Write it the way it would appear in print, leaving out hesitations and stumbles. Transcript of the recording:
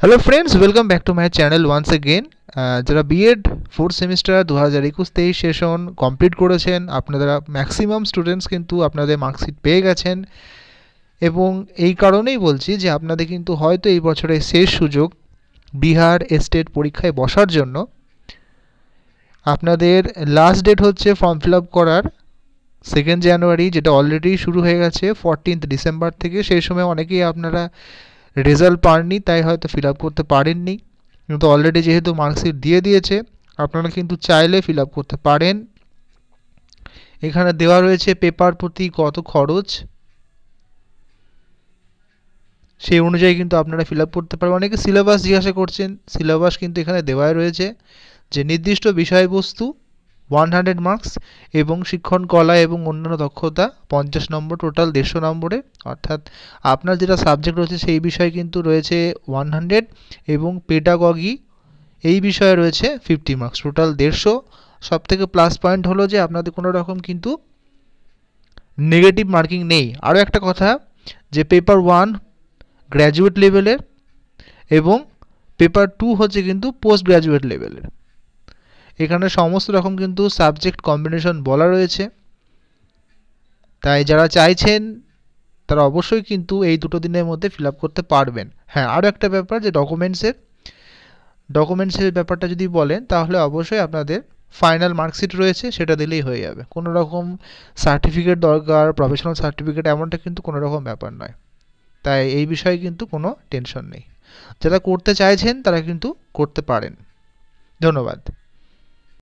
Hello friends, welcome back to my channel once again. যারা BEd fourth semester 2021-23 session complete করেছেন, আপনারা maximum students কিন্তু আপনাদের marksheet পেয়ে গেছেন। এবং এই কারণেই বলছি যে আপনাদের কিন্তু হয়তো এই বছরের শেষ সুযোগ বিহার স্টেট পরীক্ষায় বসার জন্য। আপনাদের লাস্ট ডেট হচ্ছে ফর্ম ফিল আপ করার 2 জানুয়ারি, যেটা অলরেডি শুরু হয়ে গেছে 14 ডিসেম্বর থেকে। সেই সময় অনেকেই আপনারা রেজাল্ট পাননি, তাই হয়তো ফিল আপ করতে পারেননি, কিন্তু অলরেডি যেহেতু মার্কশিট দিয়ে দিয়েছে আপনারা কিন্তু চাইলে ফিল আপ করতে পারেন। এখানে দেওয়া রয়েছে পেপার প্রতি কত খরচ, সেই অনুযায়ী কিন্তু আপনারা ফিল আপ করতে পারবেন। অনেকে সিলেবাস জিজ্ঞাসা করছেন, সিলেবাস কিন্তু এখানে দেওয়াই রয়েছে যে নির্দিষ্ট বিষয়বস্তু 100 মার্কস এবং শিক্ষণ কলা এবং অন্যান্য দক্ষতা 50 নম্বর, টোটাল 150 নম্বরে। অর্থাৎ আপনার যেটা সাবজেক্ট রয়েছে সেই বিষয় কিন্তু রয়েছে 100 এবং পেডাগগি এই বিষয়ে রয়েছে 50 মার্কস, টোটাল 150। সব থেকে প্লাস পয়েন্ট হলো যে আপনাদের কোনো রকম কিন্তু নেগেটিভ মার্কিং নেই। আরও একটা কথা, যে পেপার 1 গ্র্যাজুয়েট লেভেলের এবং পেপার 2 হচ্ছে কিন্তু পোস্ট গ্র্যাজুয়েট লেভেলের। এখানে সমস্ত রকম কিন্তু সাবজেক্ট কম্বিনেশন বলা রয়েছে, তাই যারা চাইছেন তারা অবশ্যই কিন্তু এই দুটো দিনের মধ্যে ফিল আপ করতে পারবেন। হ্যাঁ, আরও একটা ব্যাপার যে ডকুমেন্টসের ব্যাপারটা যদি বলেন তাহলে অবশ্যই আপনাদের ফাইনাল মার্কশিট রয়েছে, সেটা দিলেই হয়ে যাবে। কোনো রকম সার্টিফিকেট দরকার, প্রফেশনাল সার্টিফিকেট এমনটা কিন্তু কোনো রকম ব্যাপার নয়, তাই এই বিষয়ে কিন্তু কোনো টেনশন নেই। যারা করতে চাইছেন তারা কিন্তু করতে পারেন। ধন্যবাদ।